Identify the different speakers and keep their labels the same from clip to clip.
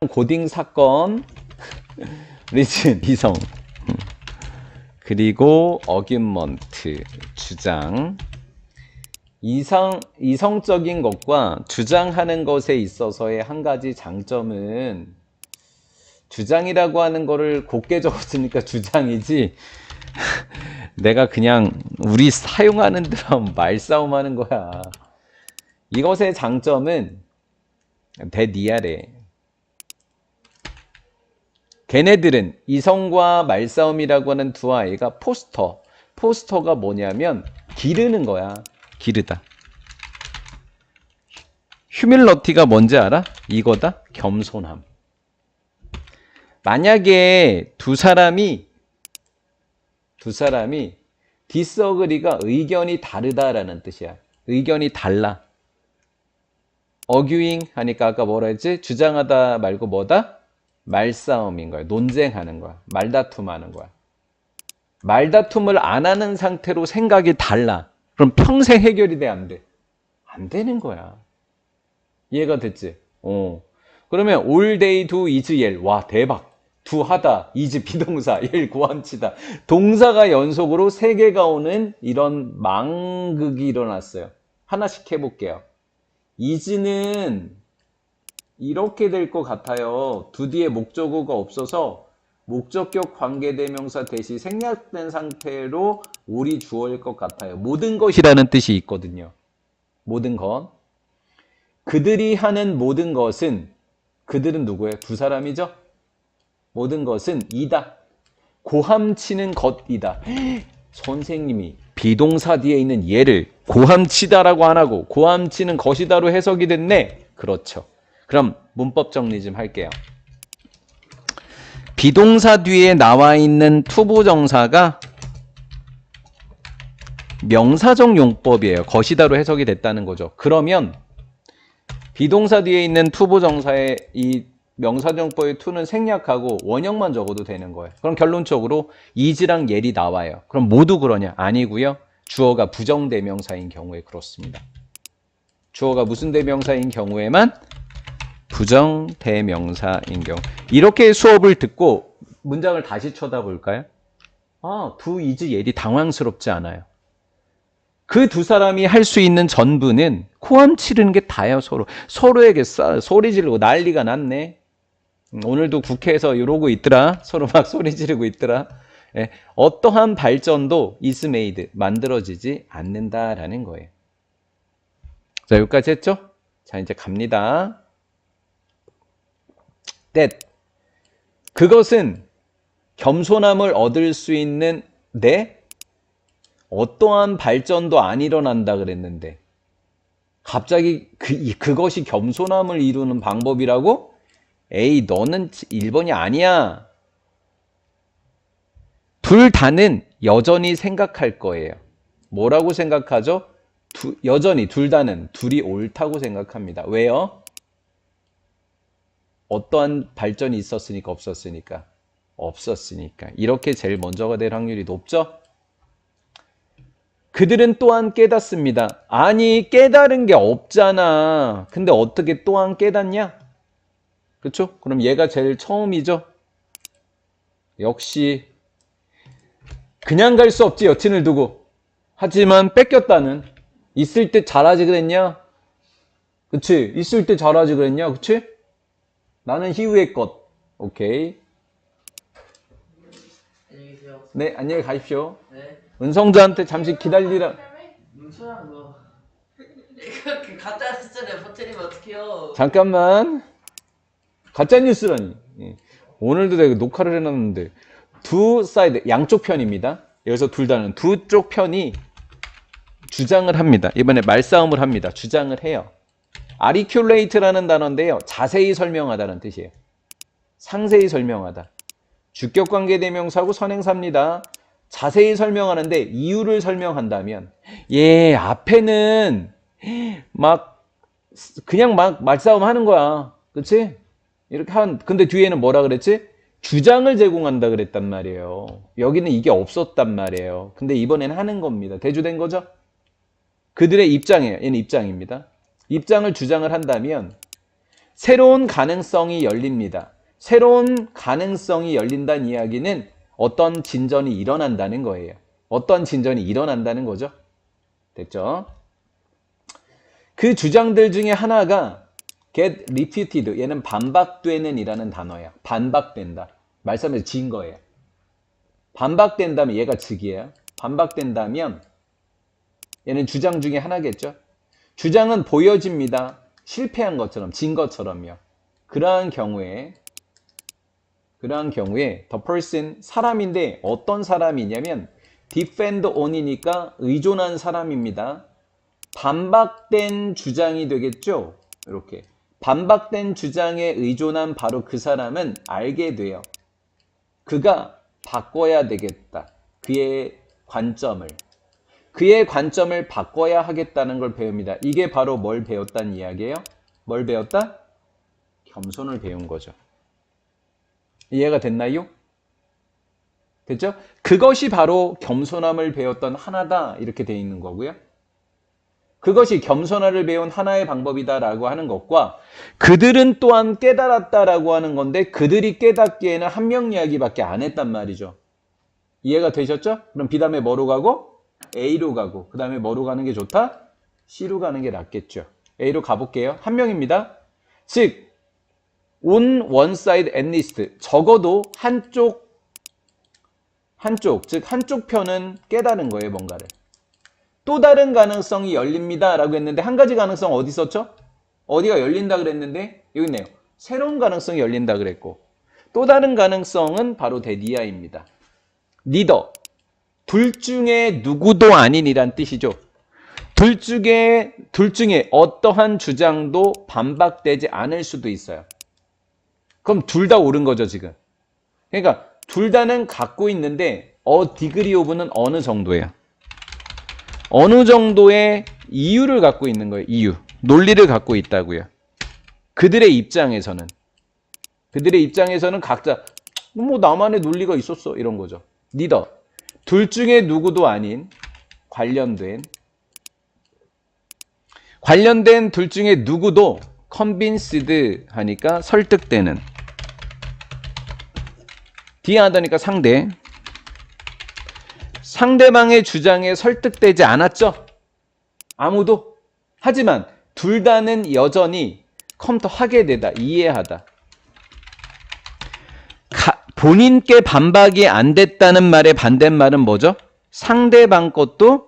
Speaker 1: 고딩 사건, 리즌, 이성, 그리고 어규먼트, 주장. 이성적인 것과 주장하는 것에 있어서의 한 가지 장점은, 주장이라고 하는 거를 곱게 적었으니까 주장이지, 내가 그냥 우리 사용하는 대로 말싸움하는 거야. 이것의 장점은 대니아래. 걔네들은 이성과 말싸움이라고 하는 두 아이가 포스터가 뭐냐면 기르는 거야. 기르다. 휴밀러티가 뭔지 알아? 이거다. 겸손함. 만약에 두 사람이 디스어그리가 의견이 다르다라는 뜻이야. 의견이 달라. 어규잉 하니까 아까 뭐라 했지? 주장하다 말고 뭐다? 말싸움인 거야. 논쟁하는 거야. 말다툼하는 거야. 말다툼을 안 하는 상태로 생각이 달라. 그럼 평생 해결이 돼? 안 돼? 안 되는 거야. 이해가 됐지? 그러면 all they do is yell. 와, 대박. do 하다, is 비동사, yell 고함치다. 동사가 연속으로 3개가 오는 이런 망극이 일어났어요. 하나씩 해볼게요. is는 이렇게 될 것 같아요. do 뒤에 목적어가 없어서 목적격 관계대명사 대시 생략된 상태로 all이 주어일 것 같아요. 모든 것이라는 뜻이 있거든요. 모든 것. 그들이 하는 모든 것은, 그들은 누구예요? 두 사람이죠? 모든 것은 이다. 고함치는 것이다. 선생님이 비동사 뒤에 있는 얘를 고함치다라고 안 하고 고함치는 것이다로 해석이 됐네. 그렇죠. 그럼 문법 정리 좀 할게요. 비동사 뒤에 나와 있는 투부정사가 명사적 용법이에요. 것이다로 해석이 됐다는 거죠. 그러면 비동사 뒤에 있는 투부정사의 이 명사정법의 투는 생략하고 원형만 적어도 되는 거예요. 그럼 결론적으로 is랑 yell이 나와요. 그럼 모두 그러냐? 아니고요. 주어가 부정대명사인 경우에 그렇습니다. 주어가 무슨 대명사인 경우에만 부정대명사인 경우. 이렇게 수업을 듣고 문장을 다시 쳐다볼까요? do, is, yell이 당황스럽지 않아요. 그 두 사람이 할 수 있는 전부는 코함 치르는 게 다예요. 서로에게 소리 지르고 난리가 났네. 오늘도 국회에서 이러고 있더라. 서로 막 소리 지르고 있더라. 예, 어떠한 발전도 is made, 만들어지지 않는다라는 거예요. 자, 여기까지 했죠? 자, 이제 갑니다. that. 그것은 겸손함을 얻을 수 있는 어떠한 발전도 안 일어난다 그랬는데 갑자기 그것이 겸손함을 이루는 방법이라고? 에이, 너는 1번이 아니야. 둘 다는 여전히 생각할 거예요. 뭐라고 생각하죠? 여전히 둘 다는 둘이 옳다고 생각합니다. 왜요? 어떠한 발전이 있었으니까 없었으니까? 없었으니까. 이렇게 제일 먼저가 될 확률이 높죠? 그들은 또한 깨닫습니다. 아니, 깨달은 게 없잖아. 근데 어떻게 또한 깨닫냐? 그렇죠? 그럼 얘가 제일 처음이죠? 역시 그냥 갈 수 없지, 여친을 두고. 하지만 뺏겼다는. 있을 때 잘하지 그랬냐? 그치? 있을 때 잘하지 그랬냐? 그치? 나는 희우의 것. 오케이.
Speaker 2: 안녕히 계세요.
Speaker 1: 네, 안녕히 가십시오.
Speaker 2: 네.
Speaker 1: 은성자한테 잠시 기다리라.
Speaker 2: 뭉쳐야 너. 이거 그 가짜 뉴스를 퍼뜨리면 어떡해요?
Speaker 1: 잠깐만. 가짜뉴스라니. 예. 오늘도 내가 녹화를 해놨는데 두 사이드, 양쪽 편입니다. 여기서 둘 다는 두 쪽 편이 주장을 합니다. 이번에 말싸움을 합니다. 주장을 해요. articulate라는 단어인데요. 자세히 설명하다는 뜻이에요. 상세히 설명하다. 주격관계대명사하고 선행사입니다. 자세히 설명하는데 이유를 설명한다면 앞에는 그냥 말싸움 하는 거야. 그치? 근데 뒤에는 뭐라 그랬지? 주장을 제공한다 그랬단 말이에요. 여기는 이게 없었단 말이에요. 근데 이번에는 하는 겁니다. 대조된 거죠? 그들의 입장이에요. 얘는 입장입니다. 입장을 주장을 한다면 새로운 가능성이 열립니다. 새로운 가능성이 열린다는 이야기는 어떤 진전이 일어난다는 거예요. 어떤 진전이 일어난다는 거죠. 됐죠? 그 주장들 중에 하나가 get repeated, 얘는 반박되는 이라는 단어야. 반박된다. 말씀에서 진 거예요. 반박된다면 얘가 즉이에요. 반박된다면 얘는 주장 중에 하나겠죠. 주장은 보여집니다. 실패한 것처럼, 진 것처럼요. 그러한 경우에 the person, 사람인데 어떤 사람이냐면 depend on이니까 의존한 사람입니다. 반박된 주장이 되겠죠. 이렇게 반박된 주장에 의존한 바로 그 사람은 알게 돼요. 그가 바꿔야 되겠다. 그의 관점을 바꿔야 하겠다는 걸 배웁니다. 이게 바로 뭘 배웠다는 이야기예요? 뭘 배웠다? 겸손을 배운 거죠. 이해가 됐나요? 됐죠? 그것이 바로 겸손함을 배웠던 하나다 이렇게 돼 있는 거고요. 그것이 겸손함을 배운 하나의 방법이다라고 하는 것과 그들은 또한 깨달았다라고 하는 건데 그들이 깨닫기에는 한 명 이야기밖에 안 했단 말이죠. 이해가 되셨죠? 그럼 그 다음에 뭐로 가고? A로 가고 그 다음에 뭐로 가는 게 좋다? C로 가는 게 낫겠죠. A로 가볼게요. 한 명입니다. 즉 on one side at least 적어도 한쪽 즉 한쪽 편은 깨달은 거예요. 뭔가를. 또 다른 가능성이 열립니다 라고 했는데 한 가지 가능성 어디 있었죠? 어디가 열린다 그랬는데 여기 있네요. 새로운 가능성이 열린다 그랬고 또 다른 가능성은 바로 데디아입니다. 니더 둘 중에 누구도 아닌이란 뜻이죠. 둘 중에 어떠한 주장도 반박되지 않을 수도 있어요. 그럼 둘 다 옳은 거죠 지금. 그러니까 둘 다는 갖고 있는데 디그리 오브는 어느 정도예요. 어느 정도의 이유를 갖고 있는 거예요. 이유. 논리를 갖고 있다고요. 그들의 입장에서는 각자 뭐 나만의 논리가 있었어 이런 거죠. 니더 둘 중에 누구도 아닌 관련된 둘 중에 누구도 convinced 하니까 설득되는 뒤에 하다니까 상대방의 주장에 설득되지 않았죠. 아무도. 하지만 둘 다는 여전히 컴퓨터하게 되다. 이해하다. 본인께 반박이 안 됐다는 말의 반대말은 뭐죠? 상대방 것도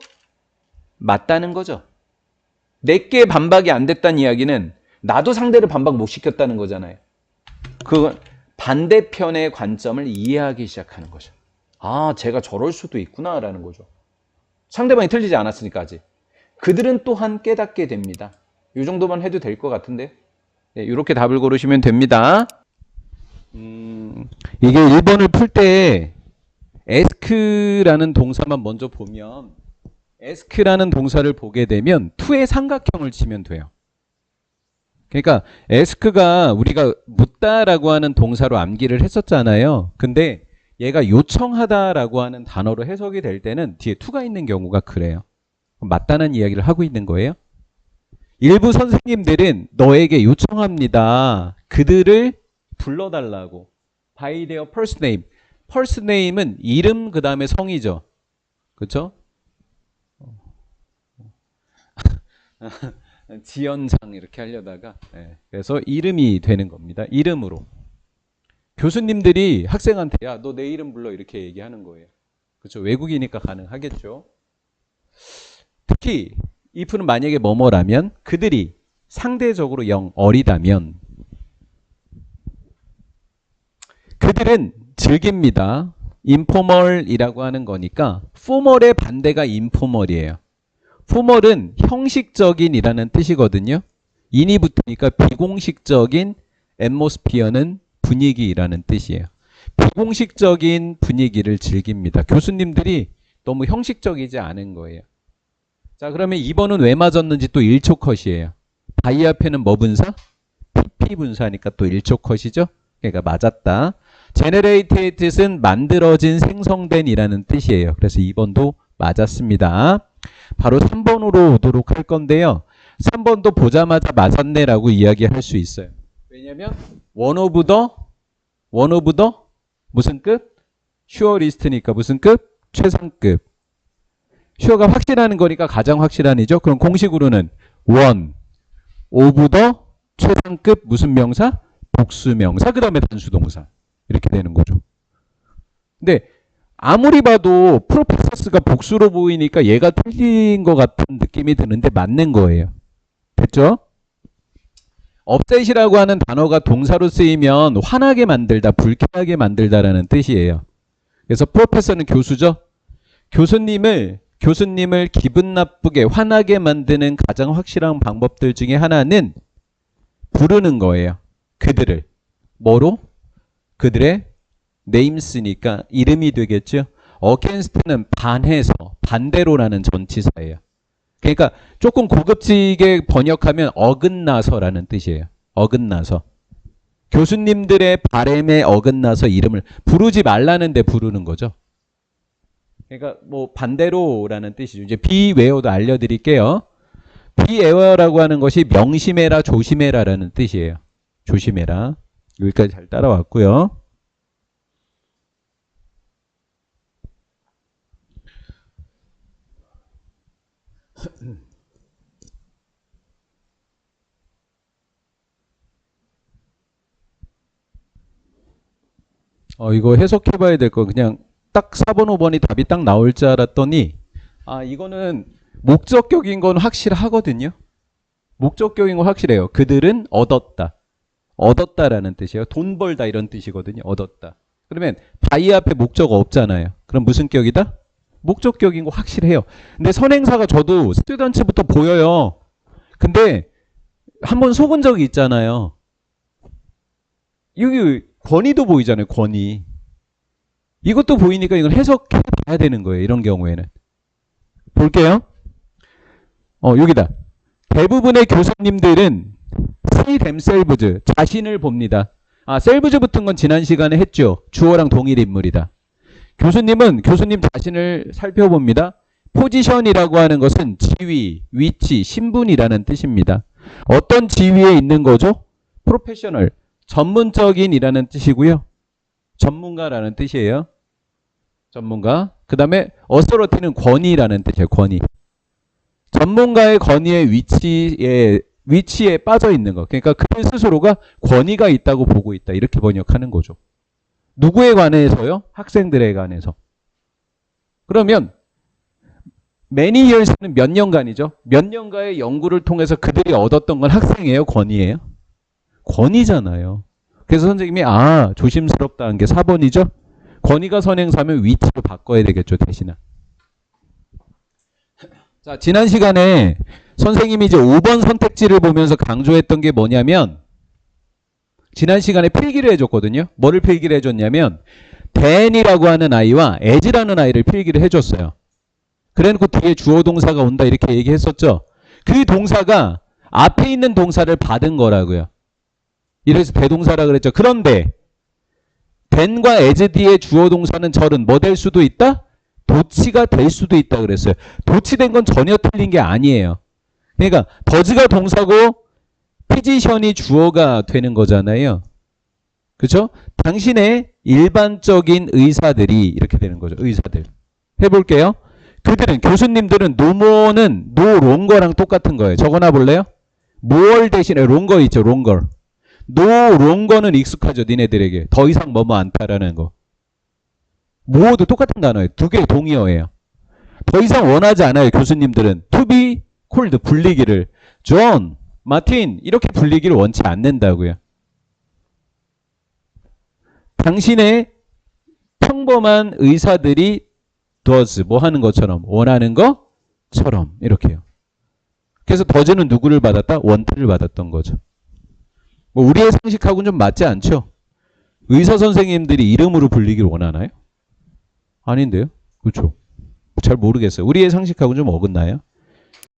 Speaker 1: 맞다는 거죠. 내게 반박이 안 됐다는 이야기는 나도 상대를 반박 못 시켰다는 거잖아요. 그 반대편의 관점을 이해하기 시작하는 거죠. 아, 제가 저럴 수도 있구나라는 거죠. 상대방이 틀리지 않았으니까 아직. 그들은 또한 깨닫게 됩니다. 이 정도만 해도 될 것 같은데. 네, 이렇게 답을 고르시면 됩니다. 이게 1번을 풀 때 ask라는 동사만 먼저 보면 ask라는 동사를 보게 되면 to의 삼각형을 치면 돼요. 그러니까 ask가 우리가 묻다라고 하는 동사로 암기를 했었잖아요. 근데 얘가 요청하다라고 하는 단어로 해석이 될 때는 뒤에 to가 있는 경우가 그래요. 맞다는 이야기를 하고 있는 거예요. 일부 선생님들은 너에게 요청합니다. 그들을 불러달라고. by their first name. first name은 이름 그 다음에 성이죠. 그렇죠? 지연상 이렇게 하려다가 그래서 이름이 되는 겁니다. 이름으로. 교수님들이 학생한테 야, 너 내 이름 불러 이렇게 얘기하는 거예요. 그렇죠? 외국이니까 가능하겠죠. 특히 if는 만약에 뭐뭐라면 그들이 상대적으로 어리다면 그들은 즐깁니다. informal이라고 하는 거니까 formal의 반대가 informal이에요. formal은 형식적인이라는 뜻이거든요. in이 붙으니까 비공식적인 atmosphere는 분위기라는 뜻이에요. 비공식적인 분위기를 즐깁니다. 교수님들이 너무 형식적이지 않은 거예요. 자, 그러면 2번은 왜 맞았는지 또 1초 컷이에요. by 앞에는 뭐 분사? pp 분사니까 또 1초 컷이죠. 그러니까 맞았다. generate의 뜻은 만들어진, 생성된 이라는 뜻이에요. 그래서 2번도 맞았습니다. 바로 3번으로 오도록 할 건데요. 3번도 보자마자 맞았네라고 이야기할 수 있어요. 왜냐면 one of the 무슨 급? 슈어리스트니까 무슨 급? 최상급. 슈어가 확실하는 거니까 가장 확실한이죠. 그럼 공식으로는 one of the 최상급 무슨 명사? 복수명사 그 다음에 단수동사 이렇게 되는 거죠. 근데 아무리 봐도 프로페서스가 복수로 보이니까 얘가 틀린 것 같은 느낌이 드는데 맞는 거예요. 됐죠? 업셋이라고 하는 단어가 동사로 쓰이면 화나게 만들다, 불쾌하게 만들다라는 뜻이에요. 그래서 프로페서는 교수죠. 교수님을 기분 나쁘게 화나게 만드는 가장 확실한 방법들 중에 하나는 부르는 거예요. 그들을. 뭐로? 그들의 names니까 이름이 되겠죠. against는 반해서, 반대로라는 전치사예요. 그러니까 조금 고급지게 번역하면 어긋나서라는 뜻이에요. 어긋나서. 교수님들의 바램에 어긋나서 이름을 부르지 말라는데 부르는 거죠. 그러니까 뭐 반대로라는 뜻이죠. 이제 비웨어도 알려드릴게요. 비웨어라고 하는 것이 명심해라, 조심해라라는 뜻이에요. 조심해라. 여기까지 잘 따라왔고요. 이거 해석해봐야 될 거 그냥 딱 4번, 5번이 답이 딱 나올 줄 알았더니 이거는 목적격인 건 확실하거든요. 목적격인 건 확실해요. 그들은 얻었다. 얻었다라는 뜻이에요. 돈 벌다 이런 뜻이거든요. 얻었다. 그러면 바이 앞에 목적 없잖아요. 그럼 무슨 격이다? 목적격인 거 확실해요. 근데 선행사가 저도 스튜던트부터 보여요. 근데 한번 속은 적이 있잖아요. 여기 권위도 보이잖아요. 권위. 이것도 보이니까 이걸 해석해 봐야 되는 거예요. 이런 경우에는. 볼게요. 여기다. 대부분의 교수님들은 see themselves, 자신을 봅니다. selves 붙은 건 지난 시간에 했죠. 주어랑 동일 인물이다. 교수님은 교수님 자신을 살펴봅니다. 포지션이라고 하는 것은 지위, 위치, 신분이라는 뜻입니다. 어떤 지위에 있는 거죠? 프로페셔널, 전문적인이라는 뜻이고요. 전문가라는 뜻이에요. 전문가. 그 다음에 어서러티는 권위라는 뜻이에요. 권위. 전문가의 권위의 위치에 빠져 있는 것. 그러니까 그들 스스로가 권위가 있다고 보고 있다. 이렇게 번역하는 거죠. 누구에 관해서요? 학생들에 관해서. 그러면 many years는 몇 년간이죠? 몇 년간의 연구를 통해서 그들이 얻었던 건 학생이에요? 권위예요? 권위잖아요. 그래서 선생님이 조심스럽다는 게 4번이죠? 권위가 선행사면 위치로 바꿔야 되겠죠. 대신에. 자, 지난 시간에 선생님이 이제 5번 선택지를 보면서 강조했던 게 뭐냐면 지난 시간에 필기를 해줬거든요. 뭐를 필기를 해줬냐면 than이라고 하는 아이와 as라는 아이를 필기를 해줬어요. 그래놓고 뒤에 주어 동사가 온다 이렇게 얘기했었죠. 그 동사가 앞에 있는 동사를 받은 거라고요. 이래서 대동사라 그랬죠. 그런데 than과 as 뒤에 주어 동사는 절은 뭐 될 수도 있다? 도치가 될 수도 있다 그랬어요. 도치된 건 전혀 틀린 게 아니에요. 그러니까 더즈가 동사고 피지션이 주어가 되는 거잖아요. 그렇죠? 당신의 일반적인 의사들이 이렇게 되는 거죠. 의사들. 해볼게요. 그들은 교수님들은 노모는 노롱거랑 똑같은 거예요. 적어놔 볼래요? more 대신에 longer 있죠. longer. no longer는 익숙하죠. 니네들에게. 더 이상 뭐뭐 않다라는 거. more도 똑같은 단어예요. 두 개 동의어예요. 더 이상 원하지 않아요. 교수님들은. to be called 불리기를. John, Martin 이렇게 불리기를 원치 않는다고요. 당신의 평범한 의사들이 does 뭐 하는 것처럼 원하는 것처럼 이렇게요. 그래서 더즈는 누구를 받았다? 원트를 받았던 거죠. 뭐 우리의 상식하고는 좀 맞지 않죠? 의사 선생님들이 이름으로 불리기를 원하나요? 아닌데요? 그렇죠. 잘 모르겠어요. 우리의 상식하고는 좀 어긋나요?